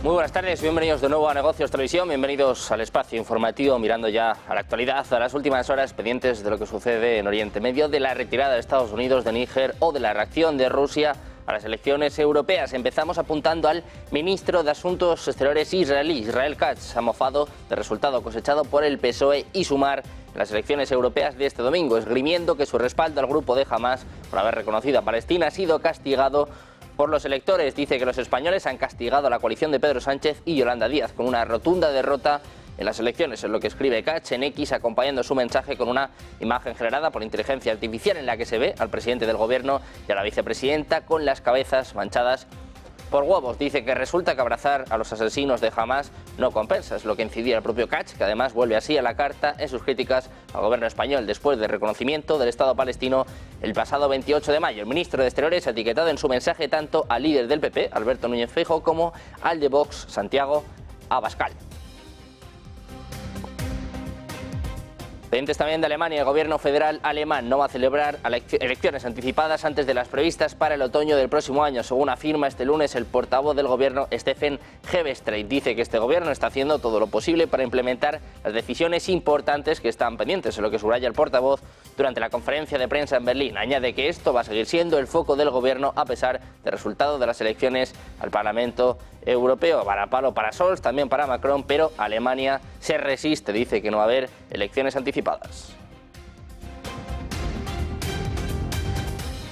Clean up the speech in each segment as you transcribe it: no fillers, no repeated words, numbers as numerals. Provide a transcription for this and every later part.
Muy buenas tardes, bienvenidos de nuevo a Negocios Televisión, bienvenidos al espacio informativo mirando ya a la actualidad, a las últimas horas pendientes de lo que sucede en Oriente Medio, de la retirada de Estados Unidos de Níger o de la reacción de Rusia a las elecciones europeas. Empezamos apuntando al ministro de Asuntos Exteriores israelí, Israel Katz, ha mofado del resultado cosechado por el PSOE y Sumar en las elecciones europeas de este domingo, esgrimiendo que su respaldo al grupo de Hamás por haber reconocido a Palestina ha sido castigado por los electores. Dice que los españoles han castigado a la coalición de Pedro Sánchez y Yolanda Díaz con una rotunda derrota en las elecciones, es lo que escribe Katz en X, acompañando su mensaje con una imagen generada por inteligencia artificial en la que se ve al presidente del gobierno y a la vicepresidenta con las cabezas manchadas por huevos. Dice que resulta que abrazar a los asesinos de Hamás no compensa, es lo que incidía el propio Katz, que además vuelve así a la carta en sus críticas al gobierno español después del reconocimiento del Estado palestino el pasado 28 de mayo. El ministro de Exteriores ha etiquetado en su mensaje tanto al líder del PP, Alberto Núñez Feijóo, como al de Vox, Santiago Abascal. Pendientes también de Alemania, el gobierno federal alemán no va a celebrar elecciones anticipadas antes de las previstas para el otoño del próximo año, según afirma este lunes el portavoz del gobierno Steffen Hebestreit. Dice que este gobierno está haciendo todo lo posible para implementar las decisiones importantes que están pendientes, en lo que subraya el portavoz durante la conferencia de prensa en Berlín. Añade que esto va a seguir siendo el foco del gobierno a pesar del resultado de las elecciones al Parlamento Europeo. Varapalo para Scholz, también para Macron, pero Alemania se resiste, dice que no va a haber elecciones anticipadas.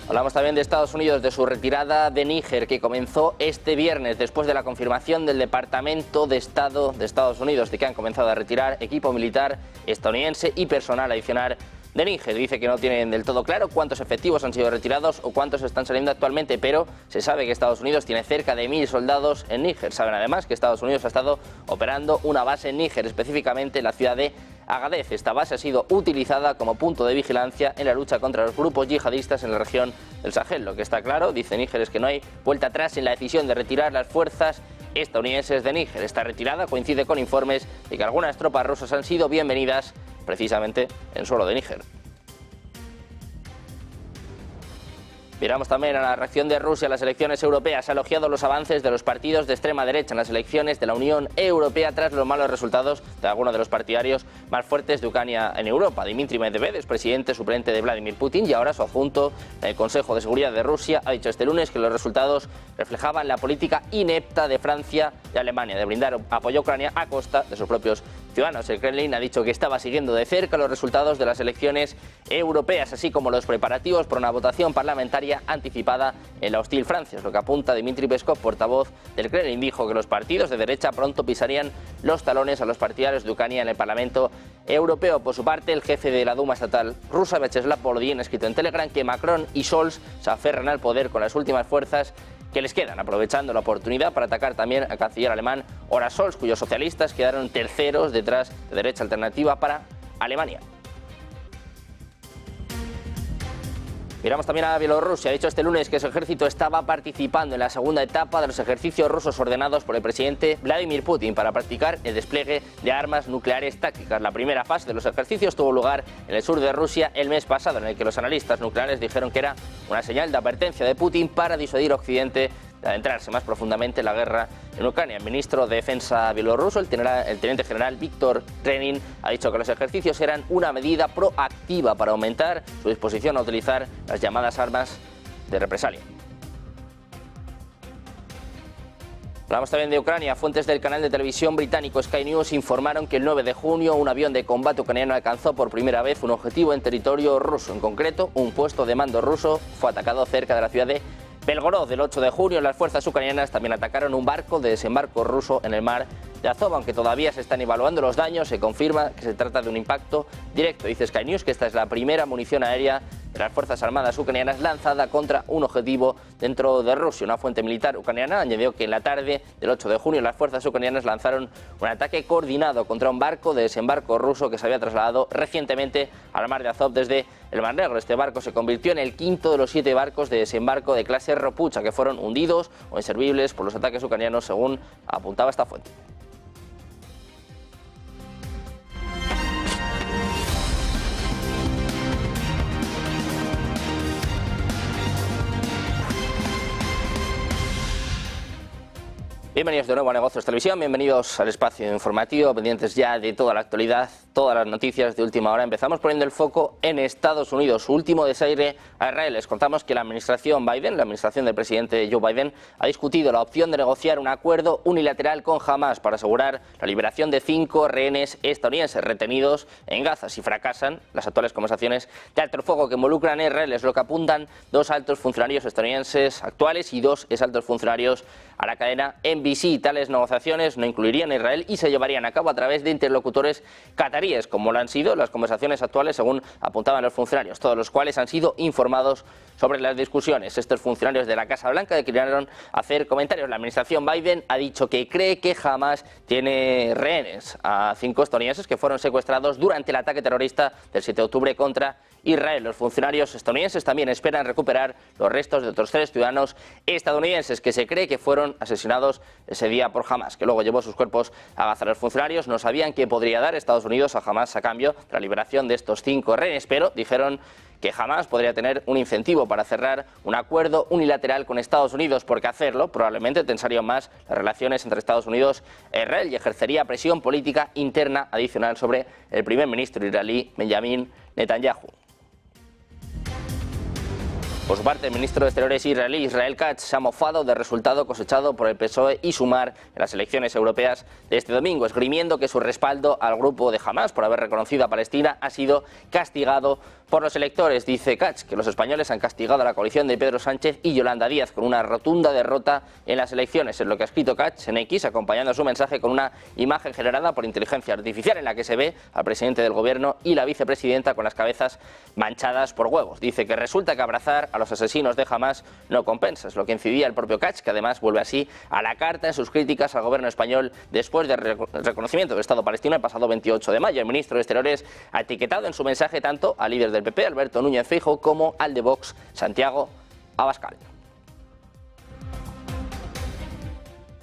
Hablamos también de Estados Unidos, de su retirada de Níger, que comenzó este viernes después de la confirmación del Departamento de Estado de Estados Unidos de que han comenzado a retirar equipo militar estadounidense y personal adicional de Níger. Dice que no tienen del todo claro cuántos efectivos han sido retirados o cuántos están saliendo actualmente, pero se sabe que Estados Unidos tiene cerca de 1.000 soldados en Níger. Saben además que Estados Unidos ha estado operando una base en Níger, específicamente en la ciudad de Agadez. Esta base ha sido utilizada como punto de vigilancia en la lucha contra los grupos yihadistas en la región del Sahel. Lo que está claro, dice Níger, es que no hay vuelta atrás en la decisión de retirar las fuerzas estadounidenses de Níger. Esta retirada coincide con informes de que algunas tropas rusas han sido bienvenidas precisamente en suelo de Níger. Miramos también a la reacción de Rusia a las elecciones europeas. Ha elogiado los avances de los partidos de extrema derecha en las elecciones de la Unión Europea tras los malos resultados de algunos de los partidarios más fuertes de Ucrania en Europa. Dmitry Medvedev es presidente suplente de Vladimir Putin y ahora su adjunto en el Consejo de Seguridad de Rusia ha dicho este lunes que los resultados reflejaban la política inepta de Francia y Alemania de brindar apoyo a Ucrania a costa de sus propios ciudadanos. El Kremlin ha dicho que estaba siguiendo de cerca los resultados de las elecciones europeas, así como los preparativos para una votación parlamentaria anticipada en la hostil Francia. Es lo que apunta Dmitry Peskov, portavoz del Kremlin. Dijo que los partidos de derecha pronto pisarían los talones a los partidarios de Ucrania en el Parlamento Europeo. Por su parte, el jefe de la Duma estatal rusa, Vyacheslav Volodin, ha escrito en Telegram que Macron y Scholz se aferran al poder con las últimas fuerzas que les quedan, aprovechando la oportunidad para atacar también al canciller alemán Olaf Scholz, cuyos socialistas quedaron terceros detrás de Derecha Alternativa para Alemania. Miramos también a Bielorrusia. Ha dicho este lunes que su ejército estaba participando en la segunda etapa de los ejercicios rusos ordenados por el presidente Vladimir Putin para practicar el despliegue de armas nucleares tácticas. La primera fase de los ejercicios tuvo lugar en el sur de Rusia el mes pasado, en el que los analistas nucleares dijeron que era una señal de advertencia de Putin para disuadir a Occidente de adentrarse más profundamente en la guerra en Ucrania. El ministro de Defensa bielorruso, el teniente general Víctor Trenin, ha dicho que los ejercicios eran una medida proactiva para aumentar su disposición a utilizar las llamadas armas de represalia. Hablamos también de Ucrania. Fuentes del canal de televisión británico Sky News informaron que el 9 de junio un avión de combate ucraniano alcanzó por primera vez un objetivo en territorio ruso. En concreto, un puesto de mando ruso fue atacado cerca de la ciudad de Belgorod. El 8 de junio las fuerzas ucranianas también atacaron un barco de desembarco ruso en el mar de Azov. Aunque todavía se están evaluando los daños, se confirma que se trata de un impacto directo. Dice Sky News que esta es la primera munición aérea de las Fuerzas Armadas ucranianas lanzada contra un objetivo dentro de Rusia. Una fuente militar ucraniana añadió que en la tarde del 8 de junio las fuerzas ucranianas lanzaron un ataque coordinado contra un barco de desembarco ruso que se había trasladado recientemente al mar de Azov desde el Mar Negro. Este barco se convirtió en el quinto de los 7 barcos de desembarco de clase Ropucha que fueron hundidos o inservibles por los ataques ucranianos, según apuntaba esta fuente. Bienvenidos de nuevo a Negocios Televisión, bienvenidos al espacio informativo, pendientes ya de toda la actualidad, todas las noticias de última hora. Empezamos poniendo el foco en Estados Unidos, su último desaire a Israel. Les contamos que la administración Biden, la administración del presidente Joe Biden, ha discutido la opción de negociar un acuerdo unilateral con Hamás para asegurar la liberación de 5 rehenes estadounidenses retenidos en Gaza. Si fracasan, las actuales conversaciones de alto el fuego que involucran a Israel es lo que apuntan 2 altos funcionarios estadounidenses actuales y 2 exaltos funcionarios a la cadena NBC. Tales negociaciones no incluirían a Israel y se llevarían a cabo a través de interlocutores cataríes, como lo han sido las conversaciones actuales, según apuntaban los funcionarios, todos los cuales han sido informados sobre las discusiones. Estos funcionarios de la Casa Blanca declinaron hacer comentarios. La administración Biden ha dicho que cree que Hamás tiene rehenes a 5 estadounidenses que fueron secuestrados durante el ataque terrorista del 7 de octubre contra Israel. Los funcionarios estadounidenses también esperan recuperar los restos de otros 3 ciudadanos estadounidenses que se cree que fueron asesinados ese día por Hamás, que luego llevó sus cuerpos a Gaza. Los funcionarios no sabían qué podría dar Estados Unidos a Hamás a cambio de la liberación de estos 5 rehenes, pero dijeron que Hamás podría tener un incentivo para cerrar un acuerdo unilateral con Estados Unidos, porque hacerlo probablemente tensaría más las relaciones entre Estados Unidos e Israel y ejercería presión política interna adicional sobre el primer ministro israelí Benjamin Netanyahu. Por su parte, el ministro de Exteriores israelí Israel Katz se ha mofado del resultado cosechado por el PSOE y Sumar en las elecciones europeas de este domingo, esgrimiendo que su respaldo al grupo de Hamás por haber reconocido a Palestina ha sido castigado por los electores. Dice Katz que los españoles han castigado a la coalición de Pedro Sánchez y Yolanda Díaz con una rotunda derrota en las elecciones. Es lo que ha escrito Katz en X, acompañando su mensaje con una imagen generada por inteligencia artificial en la que se ve al presidente del gobierno y la vicepresidenta con las cabezas manchadas por huevos. Dice que resulta que abrazar a los asesinos de Hamás no compensa, es lo que incidía el propio Katz, que además vuelve así a la carta en sus críticas al gobierno español después del reconocimiento del Estado palestino el pasado 28 de mayo. El ministro de Exteriores ha etiquetado en su mensaje tanto al líder del PP, Alberto Núñez Feijóo, como al de Vox, Santiago Abascal.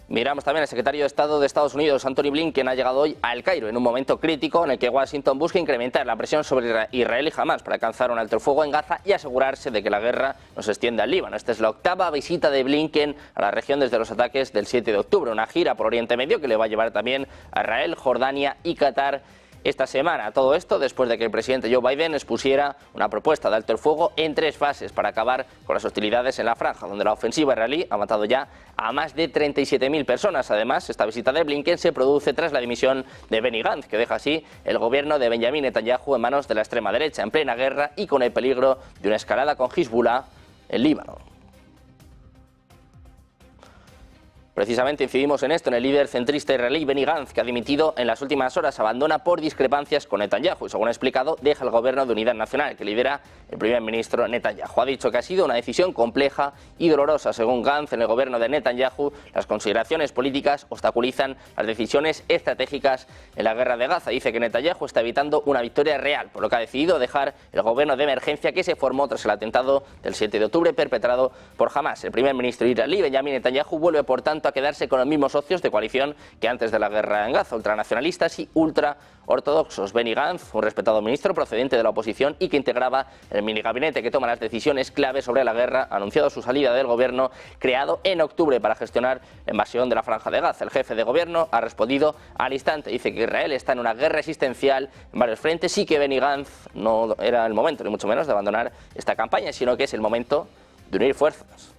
Miramos también al secretario de Estado de Estados Unidos, Antony Blinken, ha llegado hoy a El Cairo en un momento crítico en el que Washington busca incrementar la presión sobre Israel y Hamás para alcanzar un alto el fuego en Gaza y asegurarse de que la guerra no se extienda al Líbano. Esta es la 8ª visita de Blinken a la región desde los ataques del 7 de octubre, una gira por Oriente Medio que le va a llevar también a Israel, Jordania y Qatar esta semana. Todo esto después de que el presidente Joe Biden expusiera una propuesta de alto el fuego en 3 fases para acabar con las hostilidades en la franja, donde la ofensiva israelí ha matado ya a más de 37.000 personas. Además, esta visita de Blinken se produce tras la dimisión de Benny Gantz, que deja así el gobierno de Benjamin Netanyahu en manos de la extrema derecha, en plena guerra y con el peligro de una escalada con Hezbollah en Líbano. Precisamente incidimos en esto, en el líder centrista israelí Benny Gantz, que ha dimitido en las últimas horas, abandona por discrepancias con Netanyahu y, según ha explicado, deja el gobierno de unidad nacional que lidera el primer ministro Netanyahu. Ha dicho que ha sido una decisión compleja y dolorosa. Según Gantz, en el gobierno de Netanyahu, las consideraciones políticas obstaculizan las decisiones estratégicas en la guerra de Gaza. Dice que Netanyahu está evitando una victoria real, por lo que ha decidido dejar el gobierno de emergencia que se formó tras el atentado del 7 de octubre perpetrado por Hamás. El primer ministro israelí Benjamin Netanyahu vuelve, por tanto, a quedarse con los mismos socios de coalición que antes de la guerra en Gaza, ultranacionalistas y ultraortodoxos. Benny Gantz, un respetado ministro procedente de la oposición y que integraba el minigabinete que toma las decisiones clave sobre la guerra, ha anunciado su salida del gobierno creado en octubre para gestionar la invasión de la franja de Gaza. El jefe de gobierno ha respondido al instante. Dice que Israel está en una guerra existencial en varios frentes y que Benny Gantz no era el momento, ni mucho menos, de abandonar esta campaña, sino que es el momento de unir fuerzas.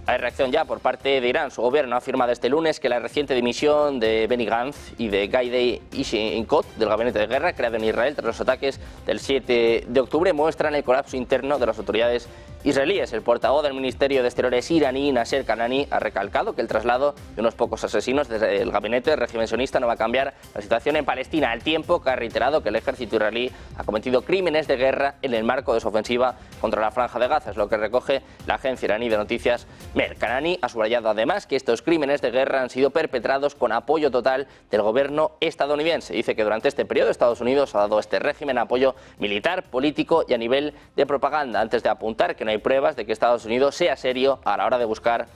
Hay reacción ya por parte de Irán. Su gobierno ha afirmado este lunes que la reciente dimisión de Benny Gantz y de Gaidei Eisenkot del gabinete de guerra creado en Israel tras los ataques del 7 de octubre muestran el colapso interno de las autoridades israelíes. El portavoz del Ministerio de Exteriores iraní, Nasser Kanani, ha recalcado que el traslado de unos pocos asesinos desde el gabinete del régimen sionista no va a cambiar la situación en Palestina, al tiempo que ha reiterado que el ejército israelí ha cometido crímenes de guerra en el marco de su ofensiva contra la franja de Gaza. Es lo que recoge la agencia iraní de noticias MER. Kanani ha subrayado además que estos crímenes de guerra han sido perpetrados con apoyo total del gobierno estadounidense. Dice que durante este periodo Estados Unidos ha dado a este régimen apoyo militar, político y a nivel de propaganda, antes de apuntar que no hay pruebas de que Estados Unidos sea serio a la hora de buscar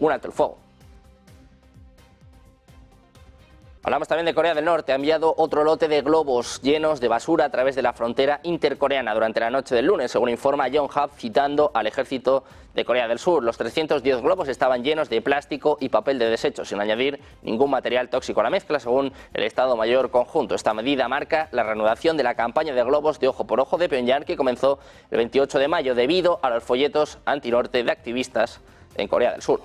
un alto el fuego. Hablamos también de Corea del Norte. Ha enviado otro lote de globos llenos de basura a través de la frontera intercoreana durante la noche del lunes, según informa Yonhap, citando al ejército de Corea del Sur. Los 310 globos estaban llenos de plástico y papel de desecho, sin añadir ningún material tóxico a la mezcla, según el Estado Mayor Conjunto. Esta medida marca la reanudación de la campaña de globos de ojo por ojo de Pyongyang, que comenzó el 28 de mayo debido a los folletos antinorte de activistas en Corea del Sur.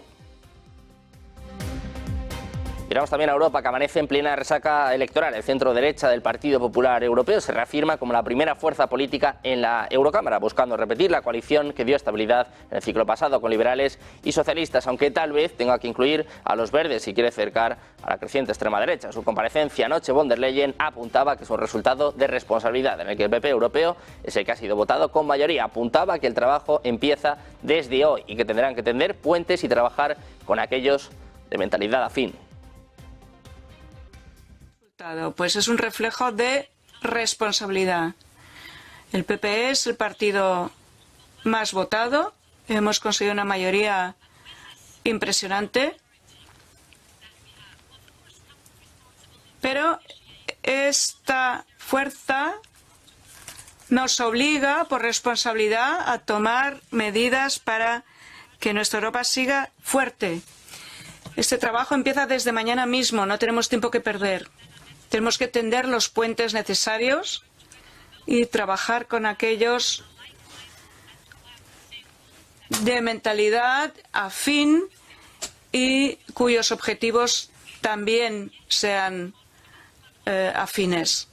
Miramos también a Europa, que amanece en plena resaca electoral. El centro derecha del Partido Popular Europeo se reafirma como la primera fuerza política en la Eurocámara, buscando repetir la coalición que dio estabilidad en el ciclo pasado con liberales y socialistas, aunque tal vez tenga que incluir a los verdes si quiere acercar a la creciente extrema derecha. En su comparecencia anoche, von der Leyen apuntaba que es un resultado de responsabilidad, en el que el PP europeo es el que ha sido votado con mayoría. Apuntaba que el trabajo empieza desde hoy y que tendrán que tender puentes y trabajar con aquellos de mentalidad afín. Pues es un reflejo de responsabilidad. El PP es el partido más votado. Hemos conseguido una mayoría impresionante. Pero esta fuerza nos obliga, por responsabilidad, a tomar medidas para que nuestra Europa siga fuerte. Este trabajo empieza desde mañana mismo. No tenemos tiempo que perder. Tenemos que tender los puentes necesarios y trabajar con aquellos de mentalidad afín y cuyos objetivos también sean afines.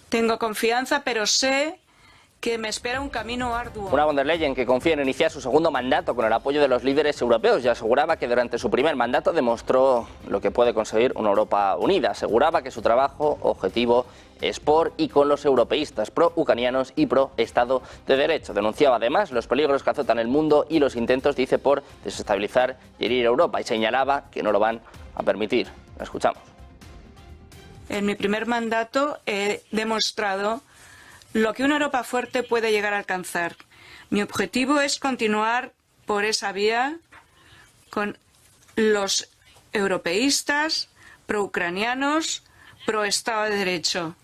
Tengo confianza, pero sé que me espera un camino arduo. Una von der Leyen que confía en iniciar su segundo mandato con el apoyo de los líderes europeos y aseguraba que durante su primer mandato demostró lo que puede conseguir una Europa unida. Aseguraba que su trabajo objetivo es por y con los europeístas pro-ucranianos y pro-Estado de Derecho. Denunciaba además los peligros que azotan el mundo y los intentos, dice, por desestabilizar y herir a Europa, y señalaba que no lo van a permitir. Lo escuchamos. En mi primer mandato he demostrado lo que una Europa fuerte puede llegar a alcanzar. Mi objetivo es continuar por esa vía con los europeístas, pro-ucranianos, pro-Estado de Derecho.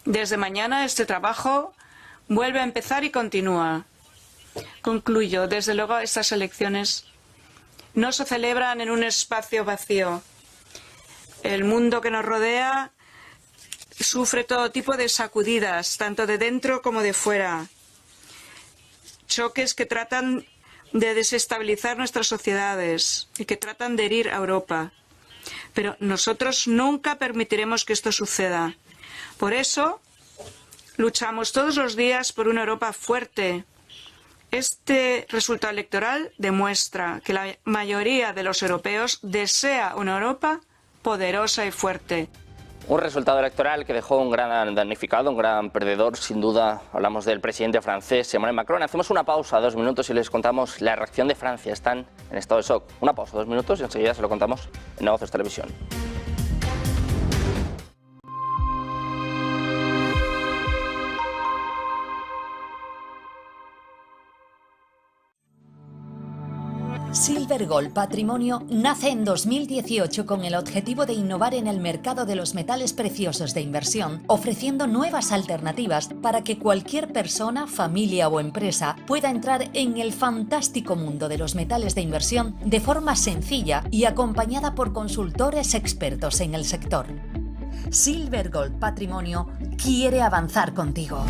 Desde mañana este trabajo vuelve a empezar y continúa. Concluyo. Desde luego, estas elecciones no se celebran en un espacio vacío. El mundo que nos rodea sufre todo tipo de sacudidas, tanto de dentro como de fuera. Choques que tratan de desestabilizar nuestras sociedades y que tratan de herir a Europa. Pero nosotros nunca permitiremos que esto suceda. Por eso, luchamos todos los días por una Europa fuerte. Este resultado electoral demuestra que la mayoría de los europeos desea una Europa poderosa y fuerte. Un resultado electoral que dejó un gran damnificado, un gran perdedor, sin duda. Hablamos del presidente francés, Emmanuel Macron. Hacemos una pausa, 2 minutos, y les contamos la reacción de Francia. Están en estado de shock. Una pausa, 2 minutos, y enseguida se lo contamos en Negocios Televisión. Silver Gold Patrimonio nace en 2018 con el objetivo de innovar en el mercado de los metales preciosos de inversión, ofreciendo nuevas alternativas para que cualquier persona, familia o empresa pueda entrar en el fantástico mundo de los metales de inversión de forma sencilla y acompañada por consultores expertos en el sector. Silver Gold Patrimonio quiere avanzar contigo.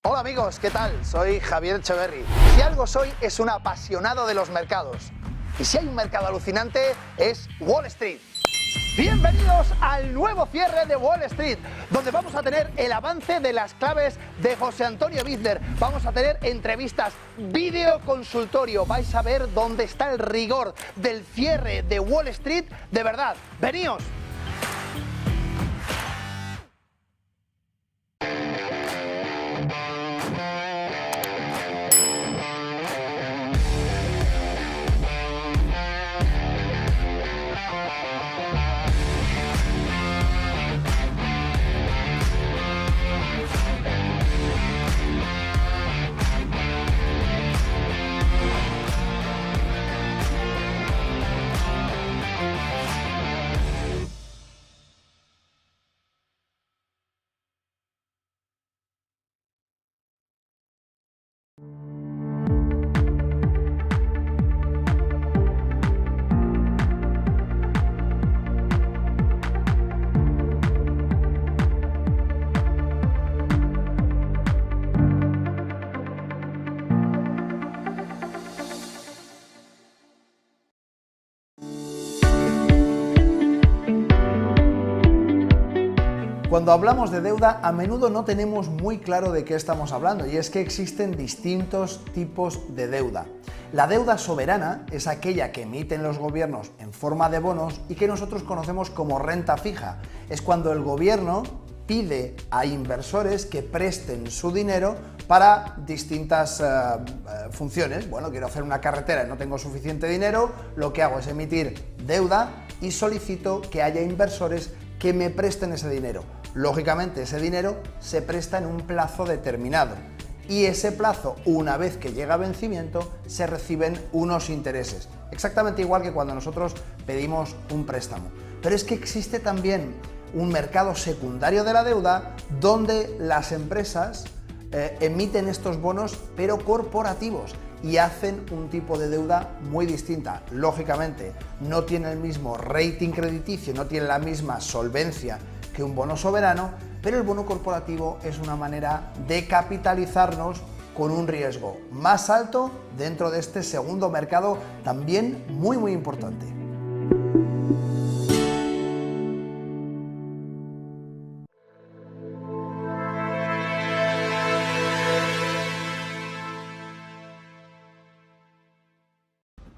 Hola amigos, ¿qué tal? Soy Javier Echeverry. Si algo soy es un apasionado de los mercados. Y si hay un mercado alucinante es Wall Street. Bienvenidos al nuevo cierre de Wall Street, donde vamos a tener el avance de las claves de José Antonio Bizner. Vamos a tener entrevistas, vídeo consultorio. Vais a ver dónde está el rigor del cierre de Wall Street. De verdad, veníos. Cuando hablamos de deuda, a menudo no tenemos muy claro de qué estamos hablando, y es que existen distintos tipos de deuda. La deuda soberana es aquella que emiten los gobiernos en forma de bonos y que nosotros conocemos como renta fija. Es cuando el gobierno pide a inversores que presten su dinero para distintas funciones. Bueno, quiero hacer una carretera y no tengo suficiente dinero, lo que hago es emitir deuda y solicito que haya inversores que me presten ese dinero. Lógicamente, ese dinero se presta en un plazo determinado y ese plazo, una vez que llega a vencimiento, se reciben unos intereses. Exactamente igual que cuando nosotros pedimos un préstamo. Pero es que existe también un mercado secundario de la deuda donde las empresas emiten estos bonos, pero corporativos, y hacen un tipo de deuda muy distinta. Lógicamente, no tiene el mismo rating crediticio, no tiene la misma solvencia que un bono soberano, pero el bono corporativo es una manera de capitalizarnos con un riesgo más alto dentro de este segundo mercado, también muy importante.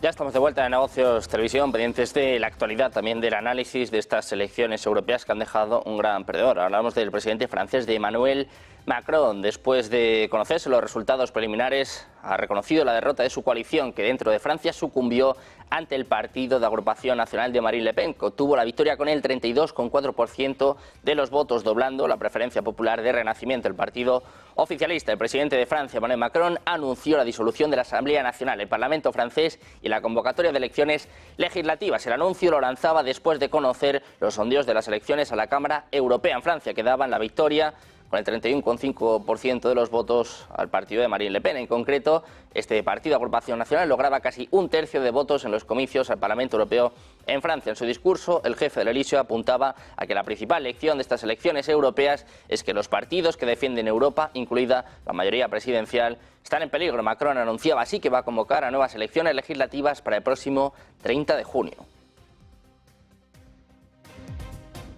Ya estamos de vuelta en Negocios Televisión, pendientes de la actualidad, también del análisis de estas elecciones europeas que han dejado un gran perdedor. Hablamos del presidente francés, de Emmanuel Macron. Después de conocerse los resultados preliminares, ha reconocido la derrota de su coalición, que dentro de Francia sucumbió ante el Partido de Agrupación Nacional de Marine Le Pen, que obtuvo la victoria con el 32,4% de los votos, doblando la preferencia popular de Renacimiento. El partido oficialista, el presidente de Francia, Emmanuel Macron, anunció la disolución de la Asamblea Nacional, el Parlamento francés, y la convocatoria de elecciones legislativas. El anuncio lo lanzaba después de conocer los sondeos de las elecciones a la Cámara Europea en Francia, que daban la victoria con el 31,5% de los votos al partido de Marine Le Pen. En concreto, este partido de Agrupación Nacional lograba casi un tercio de votos en los comicios al Parlamento Europeo en Francia. En su discurso, el jefe del Elíseo apuntaba a que la principal lección de estas elecciones europeas es que los partidos que defienden Europa, incluida la mayoría presidencial, están en peligro. Macron anunciaba así que va a convocar a nuevas elecciones legislativas para el próximo 30 de junio.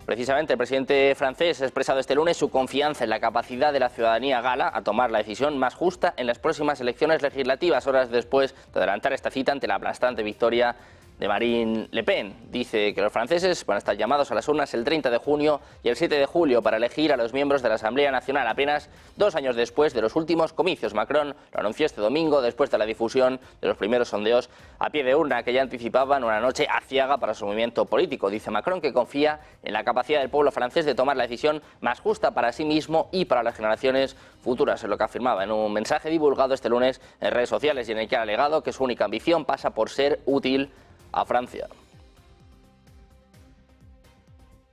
Precisamente, el presidente francés ha expresado este lunes su confianza en la capacidad de la ciudadanía gala a tomar la decisión más justa en las próximas elecciones legislativas, horas después de adelantar esta cita ante la aplastante victoria de Marine Le Pen. Dice que los franceses van a estar llamados a las urnas el 30 de junio y el 7 de julio para elegir a los miembros de la Asamblea Nacional, apenas 2 años después de los últimos comicios. Macron lo anunció este domingo después de la difusión de los primeros sondeos a pie de urna, que ya anticipaban una noche aciaga para su movimiento político. Dice Macron que confía en la capacidad del pueblo francés de tomar la decisión más justa para sí mismo y para las generaciones futuras, es lo que afirmaba en un mensaje divulgado este lunes en redes sociales, y en el que ha alegado que su única ambición pasa por ser útil a Francia.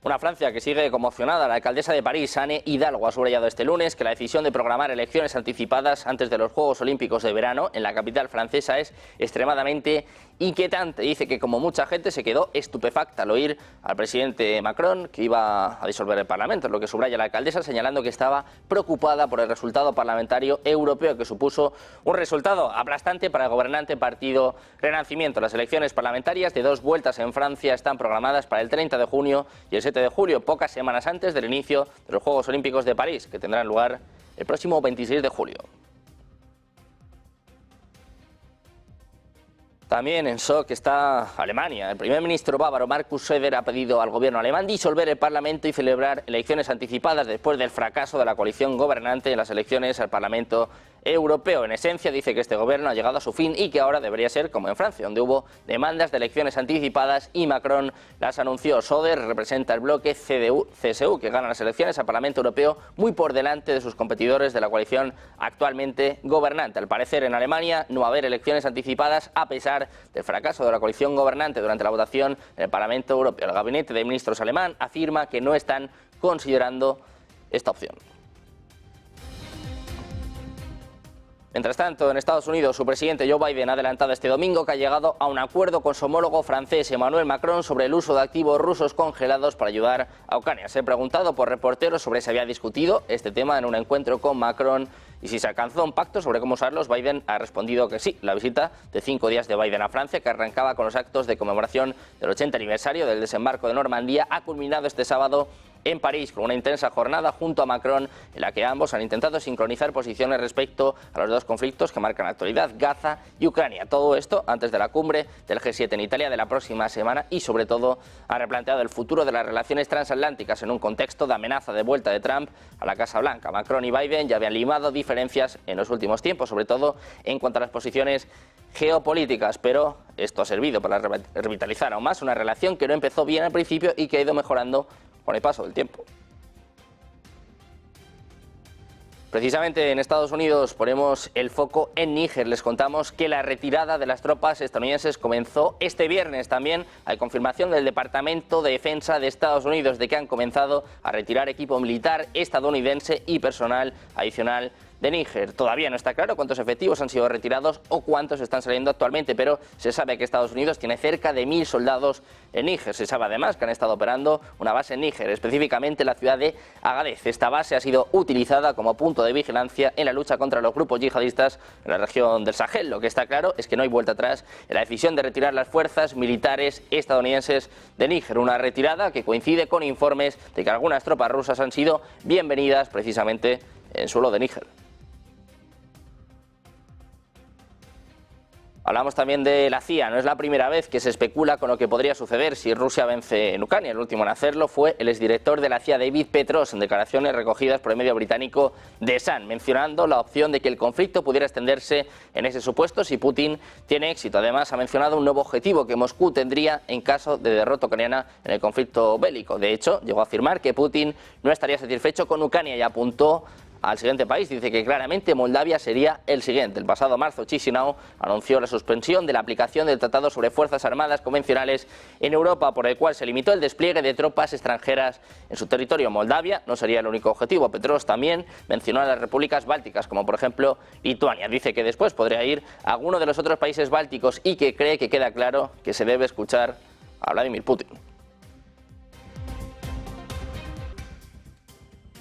Una Francia que sigue conmocionada. La alcaldesa de París, Anne Hidalgo, ha subrayado este lunes que la decisión de programar elecciones anticipadas antes de los Juegos Olímpicos de verano en la capital francesa es extremadamente inquietante. Dice que, como mucha gente, se quedó estupefacta al oír al presidente Macron que iba a disolver el Parlamento, lo que subraya la alcaldesa, señalando que estaba preocupada por el resultado parlamentario europeo, que supuso un resultado aplastante para el gobernante partido Renacimiento. Las elecciones parlamentarias de 2 vueltas en Francia están programadas para el 30 de junio y el 7 de julio, pocas semanas antes del inicio de los Juegos Olímpicos de París, que tendrán lugar el próximo 26 de julio. También en shock está Alemania. El primer ministro bávaro Markus Söder ha pedido al gobierno alemán disolver el Parlamento y celebrar elecciones anticipadas después del fracaso de la coalición gobernante en las elecciones al Parlamento Europeo. En esencia, dice que este gobierno ha llegado a su fin y que ahora debería ser como en Francia, donde hubo demandas de elecciones anticipadas y Macron las anunció. Söder representa el bloque CDU-CSU, que gana las elecciones al Parlamento Europeo muy por delante de sus competidores de la coalición actualmente gobernante. Al parecer, en Alemania no va a haber elecciones anticipadas a pesar del fracaso de la coalición gobernante durante la votación en el Parlamento Europeo. El gabinete de ministros alemán afirma que no están considerando esta opción. Mientras tanto, en Estados Unidos, su presidente Joe Biden ha adelantado este domingo que ha llegado a un acuerdo con su homólogo francés Emmanuel Macron sobre el uso de activos rusos congelados para ayudar a Ucrania. Se ha preguntado por reporteros sobre si había discutido este tema en un encuentro con Macron y si se alcanzó un pacto sobre cómo usarlos. Biden ha respondido que sí. La visita de 5 días de Biden a Francia, que arrancaba con los actos de conmemoración del 80 aniversario del desembarco de Normandía, ha culminado este sábado en París con una intensa jornada junto a Macron en la que ambos han intentado sincronizar posiciones respecto a los dos conflictos que marcan la actualidad, Gaza y Ucrania. Todo esto antes de la cumbre del G7 en Italia de la próxima semana y sobre todo ha replanteado el futuro de las relaciones transatlánticas en un contexto de amenaza de vuelta de Trump a la Casa Blanca. Macron y Biden ya habían limado diferencias en los últimos tiempos, sobre todo en cuanto a las posiciones geopolíticas, pero esto ha servido para revitalizar aún más una relación que no empezó bien al principio y que ha ido mejorando con el paso del tiempo. Precisamente en Estados Unidos ponemos el foco en Níger. Les contamos que la retirada de las tropas estadounidenses comenzó este viernes. También hay confirmación del Departamento de Defensa de Estados Unidos de que han comenzado a retirar equipo militar estadounidense y personal adicional de Níger. Todavía no está claro cuántos efectivos han sido retirados o cuántos están saliendo actualmente, pero se sabe que Estados Unidos tiene cerca de 1000 soldados en Níger. Se sabe además que han estado operando una base en Níger, específicamente en la ciudad de Agadez. Esta base ha sido utilizada como punto de vigilancia en la lucha contra los grupos yihadistas en la región del Sahel. Lo que está claro es que no hay vuelta atrás en la decisión de retirar las fuerzas militares estadounidenses de Níger. Una retirada que coincide con informes de que algunas tropas rusas han sido bienvenidas precisamente en suelo de Níger. Hablamos también de la CIA. No es la primera vez que se especula con lo que podría suceder si Rusia vence en Ucrania. El último en hacerlo fue el exdirector de la CIA, David Petros, en declaraciones recogidas por el medio británico The Sun, mencionando la opción de que el conflicto pudiera extenderse en ese supuesto si Putin tiene éxito. Además, ha mencionado un nuevo objetivo que Moscú tendría en caso de derrota ucraniana en el conflicto bélico. De hecho, llegó a afirmar que Putin no estaría satisfecho con Ucrania y apuntó al siguiente país. Dice que claramente Moldavia sería el siguiente. El pasado marzo, Chisinau anunció la suspensión de la aplicación del Tratado sobre Fuerzas Armadas Convencionales en Europa, por el cual se limitó el despliegue de tropas extranjeras en su territorio. Moldavia no sería el único objetivo. Petros también mencionó a las repúblicas bálticas, como por ejemplo Lituania. Dice que después podría ir a alguno de los otros países bálticos y que cree que queda claro que se debe escuchar a Vladimir Putin.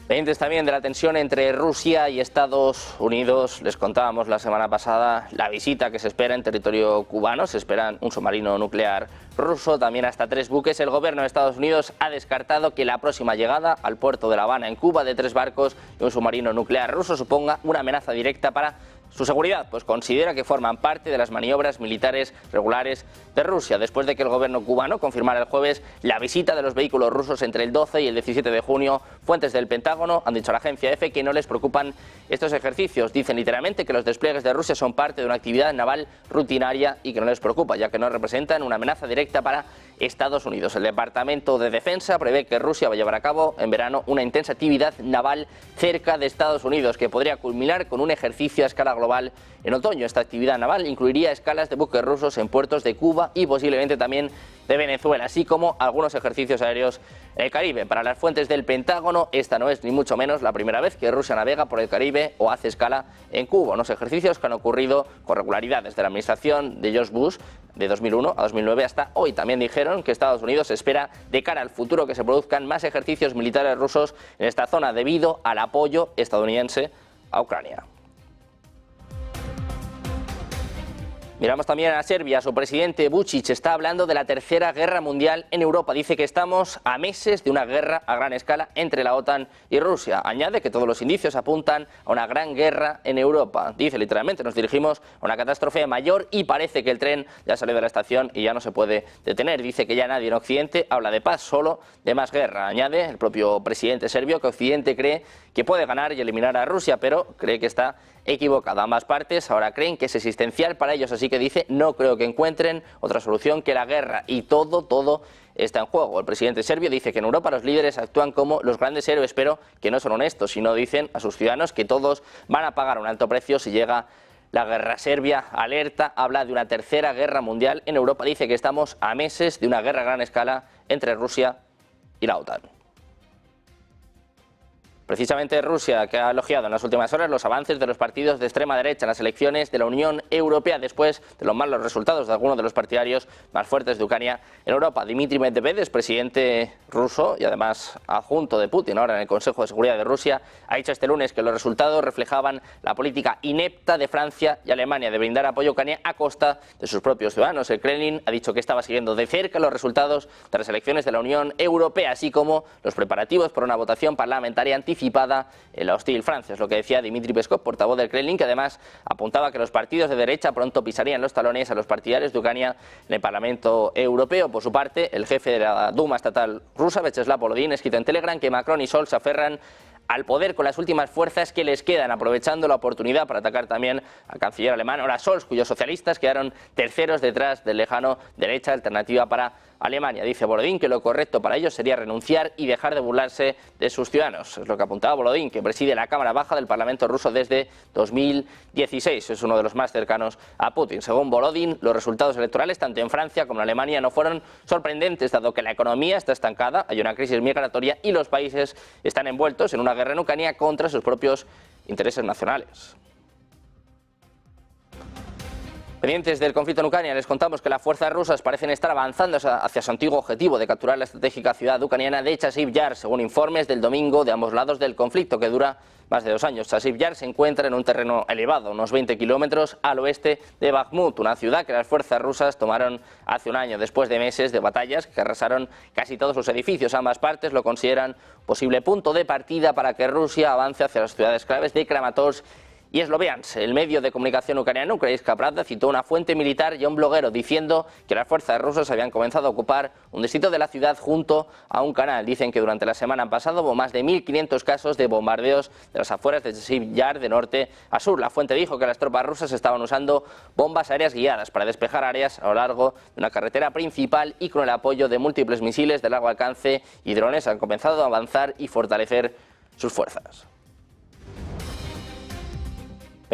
Pendientes también de la tensión entre Rusia y Estados Unidos, les contábamos la semana pasada la visita que se espera en territorio cubano. Se espera un submarino nuclear ruso, también hasta 3 buques. El gobierno de Estados Unidos ha descartado que la próxima llegada al puerto de La Habana, en Cuba, de 3 barcos y un submarino nuclear ruso suponga una amenaza directa para su seguridad, pues considera que forman parte de las maniobras militares regulares de Rusia, después de que el gobierno cubano confirmara el jueves la visita de los vehículos rusos entre el 12 y el 17 de junio. Fuentes del Pentágono han dicho a la agencia EFE que no les preocupan estos ejercicios. Dicen literalmente que los despliegues de Rusia son parte de una actividad naval rutinaria y que no les preocupa, ya que no representan una amenaza directa para Estados Unidos. El Departamento de Defensa prevé que Rusia va a llevar a cabo en verano una intensa actividad naval cerca de Estados Unidos, que podría culminar con un ejercicio a escala global en otoño. Esta actividad naval incluiría escalas de buques rusos en puertos de Cuba y posiblemente también de Venezuela, así como algunos ejercicios aéreos en el Caribe. Para las fuentes del Pentágono, esta no es ni mucho menos la primera vez que Rusia navega por el Caribe o hace escala en Cuba. Unos ejercicios que han ocurrido con regularidad desde la administración de George Bush de 2001 a 2009 hasta hoy. También dijeron que Estados Unidos espera de cara al futuro que se produzcan más ejercicios militares rusos en esta zona debido al apoyo estadounidense a Ucrania. Miramos también a Serbia. Su presidente Vučić está hablando de la tercera guerra mundial en Europa. Dice que estamos a meses de una guerra a gran escala entre la OTAN y Rusia. Añade que todos los indicios apuntan a una gran guerra en Europa. Dice literalmente, nos dirigimos a una catástrofe mayor y parece que el tren ya salió de la estación y ya no se puede detener. Dice que ya nadie en Occidente habla de paz, solo de más guerra. Añade el propio presidente serbio que Occidente cree que puede ganar y eliminar a Rusia, pero cree que está equivocada. Ambas partes ahora creen que es existencial para ellos, así que dice, no creo que encuentren otra solución que la guerra y todo está en juego. El presidente serbio dice que en Europa los líderes actúan como los grandes héroes, pero que no son honestos, sino dicen a sus ciudadanos que todos van a pagar un alto precio si llega la guerra. Serbia alerta, habla de una tercera guerra mundial en Europa, dice que estamos a meses de una guerra a gran escala entre Rusia y la OTAN. Precisamente Rusia, que ha elogiado en las últimas horas los avances de los partidos de extrema derecha en las elecciones de la Unión Europea después de los malos resultados de algunos de los partidarios más fuertes de Ucrania en Europa. Dmitry Medvedev, expresidente ruso y además adjunto de Putin ahora en el Consejo de Seguridad de Rusia, ha dicho este lunes que los resultados reflejaban la política inepta de Francia y Alemania de brindar apoyo a Ucrania a costa de sus propios ciudadanos. El Kremlin ha dicho que estaba siguiendo de cerca los resultados de las elecciones de la Unión Europea, así como los preparativos para una votación parlamentaria anticipada en la hostil Francia. Es lo que decía Dmitry Peskov, portavoz del Kremlin, que además apuntaba que los partidos de derecha pronto pisarían los talones a los partidarios de Ucrania en el Parlamento Europeo. Por su parte, el jefe de la Duma estatal rusa, Vyacheslav Volodin, ha escrito en Telegram que Macron y Scholz se aferran al poder con las últimas fuerzas que les quedan, aprovechando la oportunidad para atacar también al canciller alemán Olaf Scholz, cuyos socialistas quedaron terceros detrás del lejano derecha Alternativa para Alemania. Dice Volodin que lo correcto para ellos sería renunciar y dejar de burlarse de sus ciudadanos. Es lo que apuntaba Volodin, que preside la Cámara Baja del Parlamento ruso desde 2016. Es uno de los más cercanos a Putin. Según Volodin, los resultados electorales tanto en Francia como en Alemania no fueron sorprendentes, dado que la economía está estancada, hay una crisis migratoria y los países están envueltos en una guerra en Ucrania contra sus propios intereses nacionales. Pendientes del conflicto en Ucrania, les contamos que las fuerzas rusas parecen estar avanzando hacia su antiguo objetivo de capturar la estratégica ciudad ucraniana de Chasiv Yar, según informes del domingo de ambos lados del conflicto, que dura más de 2 años. Chasiv Yar se encuentra en un terreno elevado, unos 20 kilómetros al oeste de Bakhmut, una ciudad que las fuerzas rusas tomaron hace un año, después de meses de batallas que arrasaron casi todos sus edificios. Ambas partes lo consideran posible punto de partida para que Rusia avance hacia las ciudades claves de Kramatorsk y Sloviansk. El medio de comunicación ucraniano, Ukrainska Pravda, citó a una fuente militar y a un bloguero diciendo que las fuerzas rusas habían comenzado a ocupar un distrito de la ciudad junto a un canal. Dicen que durante la semana pasada hubo más de 1.500 casos de bombardeos de las afueras de Chasiv Yar de norte a sur. La fuente dijo que las tropas rusas estaban usando bombas aéreas guiadas para despejar áreas a lo largo de una carretera principal y con el apoyo de múltiples misiles de largo alcance y drones han comenzado a avanzar y fortalecer sus fuerzas.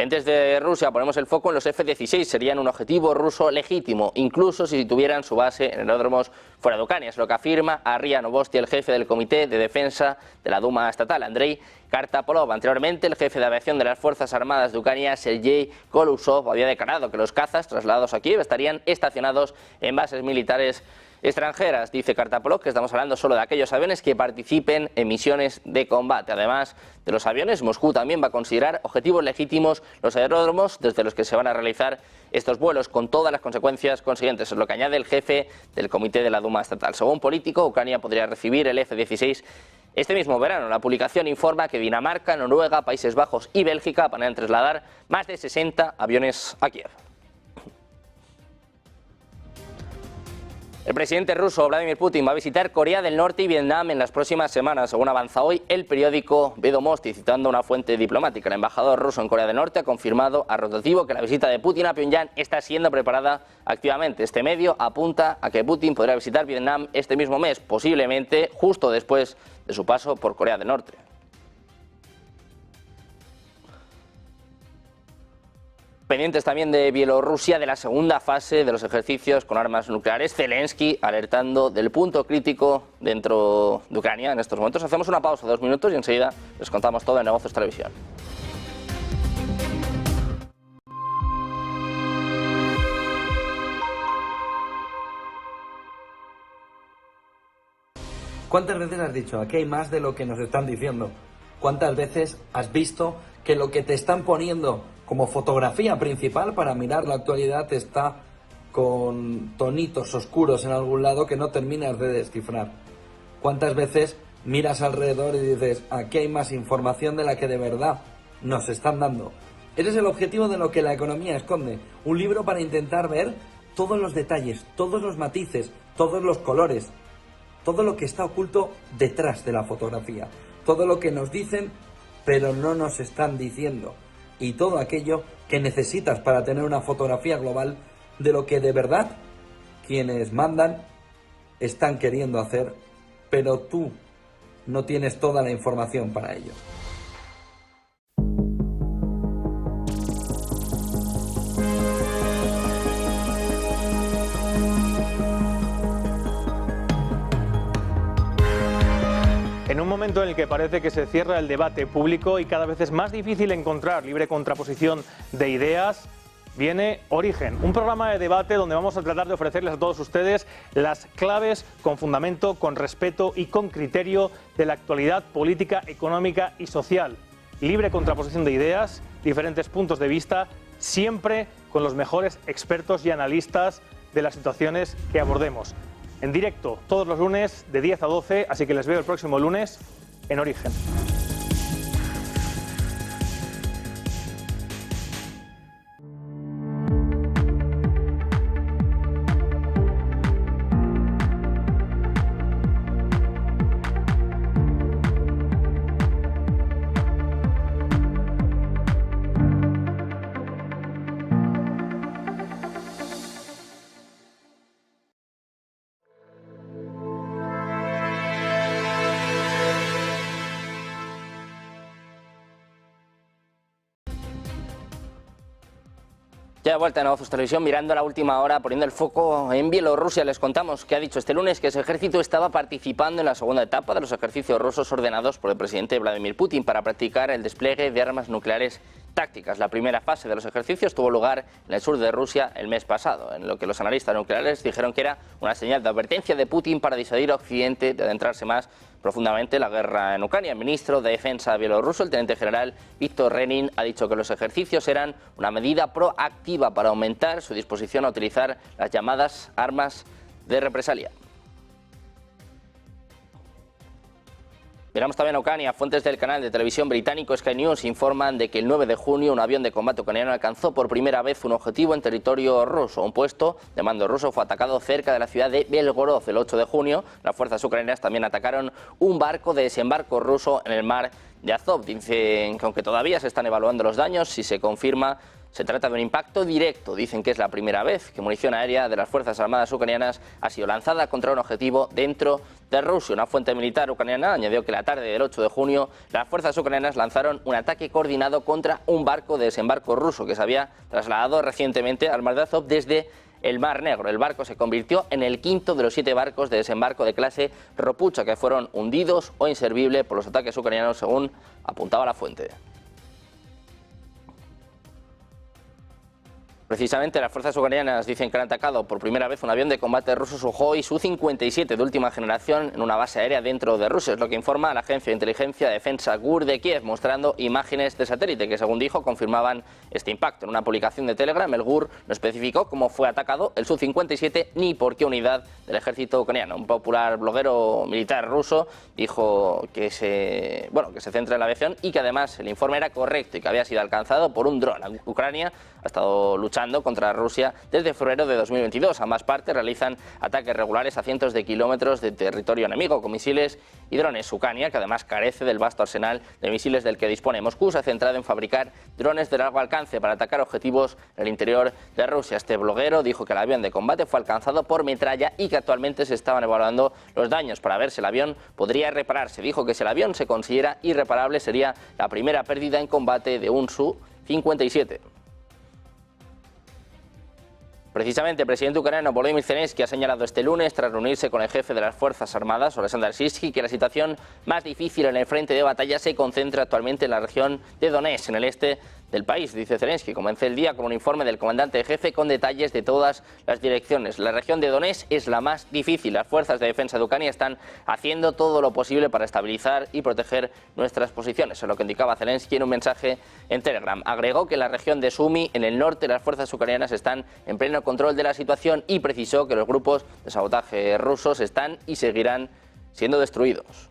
Desde Rusia ponemos el foco en los F-16, serían un objetivo ruso legítimo, incluso si tuvieran su base en aeródromos fuera de Ucrania. Es lo que afirma a RIA Novosti, el jefe del Comité de Defensa de la Duma estatal, Andrei Kartapolov. Anteriormente, el jefe de aviación de las Fuerzas Armadas de Ucrania, Sergei Kolusov, había declarado que los cazas trasladados a Kiev estarían estacionados en bases militares extranjeras. Dice Kartapolov que estamos hablando solo de aquellos aviones que participen en misiones de combate. Además de los aviones, Moscú también va a considerar objetivos legítimos los aeródromos desde los que se van a realizar estos vuelos, con todas las consecuencias consiguientes. Es lo que añade el jefe del Comité de la Duma estatal. Según Político, Ucrania podría recibir el F-16 este mismo verano. La publicación informa que Dinamarca, Noruega, Países Bajos y Bélgica van a trasladar más de 60 aviones a Kiev. El presidente ruso Vladimir Putin va a visitar Corea del Norte y Vietnam en las próximas semanas, según avanza hoy el periódico Vedomosti, citando a una fuente diplomática. El embajador ruso en Corea del Norte ha confirmado a rotativo que la visita de Putin a Pyongyang está siendo preparada activamente. Este medio apunta a que Putin podrá visitar Vietnam este mismo mes, posiblemente justo después de su paso por Corea del Norte. Pendientes también de Bielorrusia, de la segunda fase de los ejercicios con armas nucleares. Zelensky alertando del punto crítico dentro de Ucrania en estos momentos. Hacemos una pausa, 2 minutos, y enseguida les contamos todo en Negocios Televisión. ¿Cuántas veces has dicho, aquí hay más de lo que nos están diciendo? ¿Cuántas veces has visto que lo que te están poniendo como fotografía principal para mirar la actualidad está con tonitos oscuros en algún lado que no terminas de descifrar? ¿Cuántas veces miras alrededor y dices, aquí hay más información de la que de verdad nos están dando? Ese es el objetivo de lo que la economía esconde. Un libro para intentar ver todos los detalles, todos los matices, todos los colores, todo lo que está oculto detrás de la fotografía, todo lo que nos dicen pero no nos están diciendo, y todo aquello que necesitas para tener una fotografía global de lo que de verdad quienes mandan están queriendo hacer, pero tú no tienes toda la información para ello. En un momento momento en el que parece que se cierra el debate público y cada vez es más difícil encontrar libre contraposición de ideas, viene Origen, un programa de debate donde vamos a tratar de ofrecerles a todos ustedes las claves con fundamento, con respeto y con criterio de la actualidad política, económica y social. Libre contraposición de ideas, diferentes puntos de vista, siempre con los mejores expertos y analistas de las situaciones que abordemos. En directo todos los lunes de 10 a 12, así que les veo el próximo lunes en Origen. Ya de vuelta en Negocios Televisión, mirando la última hora, poniendo el foco en Bielorrusia, les contamos que ha dicho este lunes que ese ejército estaba participando en la segunda etapa de los ejercicios rusos ordenados por el presidente Vladimir Putin para practicar el despliegue de armas nucleares tácticas. La primera fase de los ejercicios tuvo lugar en el sur de Rusia el mes pasado, en lo que los analistas nucleares dijeron que era una señal de advertencia de Putin para disuadir a Occidente de adentrarse más profundamente en la guerra en Ucrania. El ministro de Defensa bielorruso, el teniente general Víctor Renin, ha dicho que los ejercicios eran una medida proactiva para aumentar su disposición a utilizar las llamadas armas de represalia. Miramos también a Ucrania. Fuentes del canal de televisión británico Sky News informan de que el 9 de junio un avión de combate ucraniano alcanzó por primera vez un objetivo en territorio ruso. Un puesto de mando ruso fue atacado cerca de la ciudad de Belgorod. El 8 de junio las fuerzas ucranianas también atacaron un barco de desembarco ruso en el mar de Azov. Dicen que aunque todavía se están evaluando los daños, si se confirma, se trata de un impacto directo. Dicen que es la primera vez que munición aérea de las Fuerzas Armadas ucranianas ha sido lanzada contra un objetivo dentro de Rusia. Una fuente militar ucraniana añadió que la tarde del 8 de junio las fuerzas ucranianas lanzaron un ataque coordinado contra un barco de desembarco ruso que se había trasladado recientemente al mar de Azov desde el Mar Negro. El barco se convirtió en el quinto de los 7 barcos de desembarco de clase Ropucha que fueron hundidos o inservibles por los ataques ucranianos, según apuntaba la fuente. Precisamente las fuerzas ucranianas dicen que han atacado por primera vez un avión de combate ruso Sukhoi Su-57 de última generación en una base aérea dentro de Rusia. Es lo que informa la agencia de inteligencia de defensa GUR de Kiev, mostrando imágenes de satélite que, según dijo, confirmaban este impacto. En una publicación de Telegram, el GUR no especificó cómo fue atacado el Su-57 ni por qué unidad del ejército ucraniano. Un popular bloguero militar ruso dijo que se centra en la aviación y que además el informe era correcto y que había sido alcanzado por un dron. Ucrania ha estado luchando contra Rusia desde febrero de 2022. Ambas partes realizan ataques regulares a cientos de kilómetros de territorio enemigo con misiles y drones. Ucrania, que además carece del vasto arsenal de misiles del que dispone Moscú, se ha centrado en fabricar drones de largo alcance para atacar objetivos en el interior de Rusia. Este bloguero dijo que el avión de combate fue alcanzado por metralla y que actualmente se estaban evaluando los daños para ver si el avión podría repararse. Dijo que si el avión se considera irreparable sería la primera pérdida en combate de un Su-57. Precisamente el presidente ucraniano Volodymyr Zelensky ha señalado este lunes, tras reunirse con el jefe de las Fuerzas Armadas, Oleksandr Syrskyi, que la situación más difícil en el frente de batalla se concentra actualmente en la región de Donetsk, en el este del país. Dice Zelensky, comencé el día con un informe del comandante jefe con detalles de todas las direcciones. La región de Donetsk es la más difícil. Las fuerzas de defensa de Ucrania están haciendo todo lo posible para estabilizar y proteger nuestras posiciones, es lo que indicaba Zelensky en un mensaje en Telegram. Agregó que en la región de Sumy, en el norte, las fuerzas ucranianas están en pleno control de la situación y precisó que los grupos de sabotaje rusos están y seguirán siendo destruidos.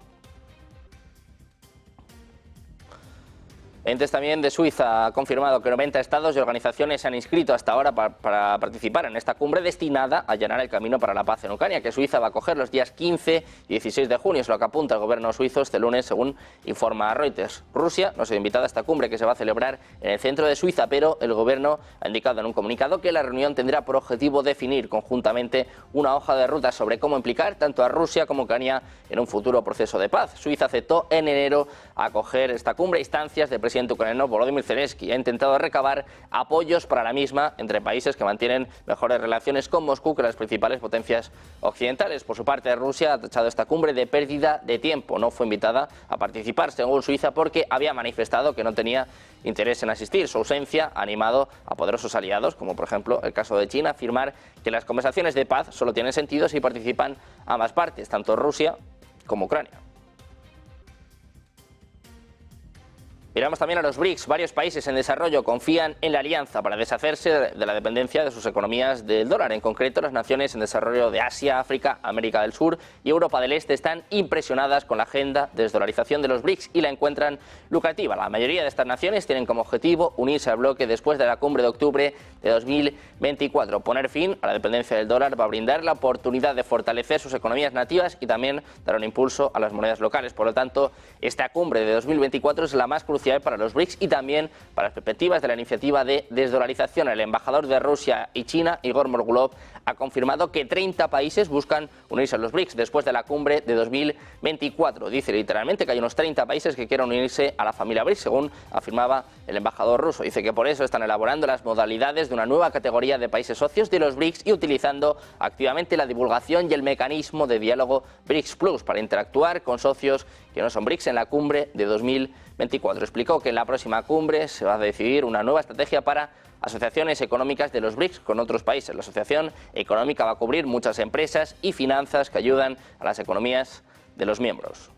Entes también de Suiza ha confirmado que 90 estados y organizaciones se han inscrito hasta ahora para participar en esta cumbre destinada a allanar el camino para la paz en Ucrania, que Suiza va a acoger los días 15 y 16 de junio, es lo que apunta el gobierno suizo este lunes, según informa Reuters. Rusia no se ha invitado a esta cumbre que se va a celebrar en el centro de Suiza, pero el gobierno ha indicado en un comunicado que la reunión tendrá por objetivo definir conjuntamente una hoja de ruta sobre cómo implicar tanto a Rusia como a Ucrania en un futuro proceso de paz. Suiza aceptó en enero acoger esta cumbre a instancias del presidente presidente ucraniano Volodymyr Zelensky ha intentado recabar apoyos para la misma entre países que mantienen mejores relaciones con Moscú que las principales potencias occidentales. Por su parte, Rusia ha tachado esta cumbre de pérdida de tiempo. No fue invitada a participar, según Suiza, porque había manifestado que no tenía interés en asistir. Su ausencia ha animado a poderosos aliados, como por ejemplo el caso de China, a afirmar que las conversaciones de paz solo tienen sentido si participan ambas partes, tanto Rusia como Ucrania. Miramos también a los BRICS. Varios países en desarrollo confían en la alianza para deshacerse de la dependencia de sus economías del dólar. En concreto, las naciones en desarrollo de Asia, África, América del Sur y Europa del Este están impresionadas con la agenda de desdolarización de los BRICS y la encuentran lucrativa. La mayoría de estas naciones tienen como objetivo unirse al bloque después de la cumbre de octubre de 2024. Poner fin a la dependencia del dólar va a brindar la oportunidad de fortalecer sus economías nativas y también dar un impulso a las monedas locales. Por lo tanto, esta cumbre de 2024 es la más crucial para los BRICS y también para las perspectivas de la iniciativa de desdolarización. El embajador de Rusia y China, Igor Morgulov, ha confirmado que 30 países buscan unirse a los BRICS después de la cumbre de 2024. Dice literalmente que hay unos 30 países que quieren unirse a la familia BRICS, según afirmaba el embajador ruso. Dice que por eso están elaborando las modalidades de una nueva categoría de países socios de los BRICS y utilizando activamente la divulgación y el mecanismo de diálogo BRICS Plus para interactuar con socios que no son BRICS en la cumbre de 2024. Explicó que en la próxima cumbre se va a decidir una nueva estrategia para asociaciones económicas de los BRICS con otros países. La asociación económica va a cubrir muchas empresas y finanzas que ayudan a las economías de los miembros.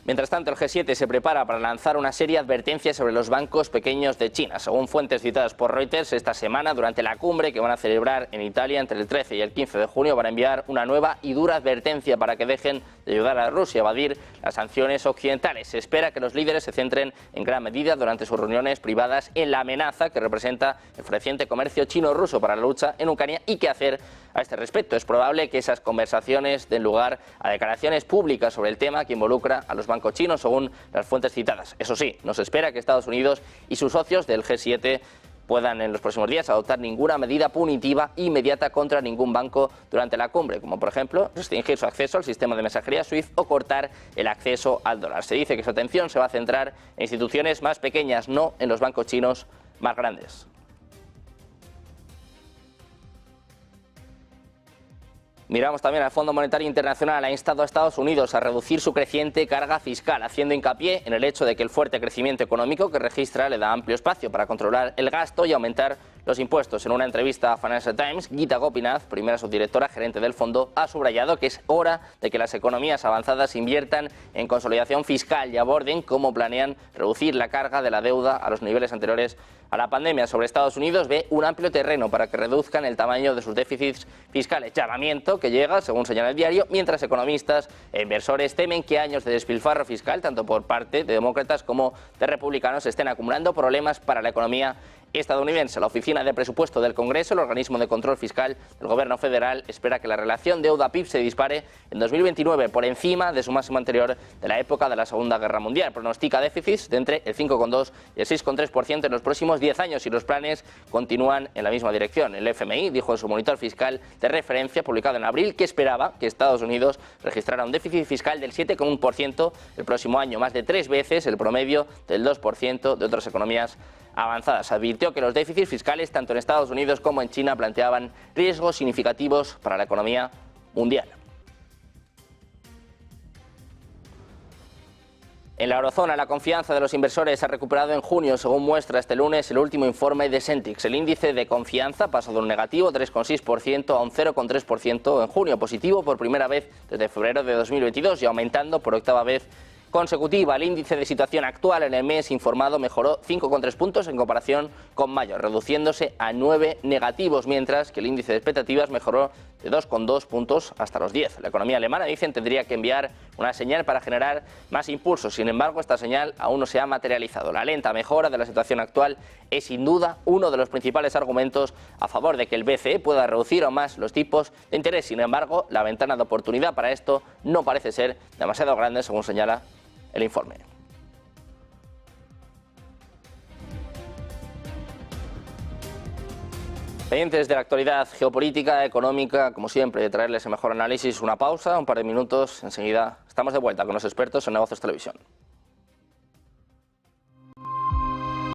Mientras tanto, el G7 se prepara para lanzar una serie de advertencias sobre los bancos pequeños de China. Según fuentes citadas por Reuters, esta semana, durante la cumbre que van a celebrar en Italia entre el 13 y el 15 de junio, van a enviar una nueva y dura advertencia para que dejen de ayudar a Rusia a evadir las sanciones occidentales. Se espera que los líderes se centren en gran medida durante sus reuniones privadas en la amenaza que representa el floreciente comercio chino-ruso para la lucha en Ucrania y qué hacer a este respecto. Es probable que esas conversaciones den lugar a declaraciones públicas sobre el tema que involucra a los bancos chinos, según las fuentes citadas. Eso sí, no se espera que Estados Unidos y sus socios del G7 puedan en los próximos días adoptar ninguna medida punitiva inmediata contra ningún banco durante la cumbre, como por ejemplo restringir su acceso al sistema de mensajería SWIFT o cortar el acceso al dólar. Se dice que su atención se va a centrar en instituciones más pequeñas, no en los bancos chinos más grandes. Miramos también al Fondo Monetario Internacional. Ha instado a Estados Unidos a reducir su creciente carga fiscal, haciendo hincapié en el hecho de que el fuerte crecimiento económico que registra le da amplio espacio para controlar el gasto y aumentar los impuestos. En una entrevista a Financial Times, Gita Gopinath, primera subdirectora gerente del fondo, ha subrayado que es hora de que las economías avanzadas inviertan en consolidación fiscal y aborden cómo planean reducir la carga de la deuda a los niveles anteriores a la pandemia. Sobre Estados Unidos ve un amplio terreno para que reduzcan el tamaño de sus déficits fiscales. Llamamiento que llega, según señala el diario, mientras economistas e inversores temen que años de despilfarro fiscal, tanto por parte de demócratas como de republicanos, estén acumulando problemas para la economía estadounidense. La Oficina de Presupuesto del Congreso, el organismo de control fiscal del gobierno federal, espera que la relación deuda-PIB se dispare en 2029 por encima de su máximo anterior de la época de la Segunda Guerra Mundial. Pronostica déficits de entre el 5,2 y el 6,3% en los próximos 10 años y los planes continúan en la misma dirección. El FMI dijo en su monitor fiscal de referencia publicado en abril que esperaba que Estados Unidos registrara un déficit fiscal del 7,1% el próximo año, más de 3 veces el promedio del 2% de otras economías avanzadas. Advirtió que los déficits fiscales tanto en Estados Unidos como en China planteaban riesgos significativos para la economía mundial. En la eurozona, la confianza de los inversores ha recuperado en junio, según muestra este lunes el último informe de Sentix. El índice de confianza pasó de un negativo 3,6% a un 0,3% en junio, positivo por primera vez desde febrero de 2022 y aumentando por octava vez consecutiva. El índice de situación actual en el mes informado mejoró 5,3 puntos en comparación con mayo, reduciéndose a 9 negativos, mientras que el índice de expectativas mejoró de 2,2 puntos hasta los 10. La economía alemana, dicen, tendría que enviar una señal para generar más impulsos. Sin embargo, esta señal aún no se ha materializado. La lenta mejora de la situación actual es sin duda uno de los principales argumentos a favor de que el BCE pueda reducir aún más los tipos de interés. Sin embargo, la ventana de oportunidad para esto no parece ser demasiado grande, según señala el informe. Pendientes de la actualidad geopolítica, económica, como siempre, de traerles el mejor análisis. Una pausa, un par de minutos, enseguida estamos de vuelta con los expertos en Negocios Televisión.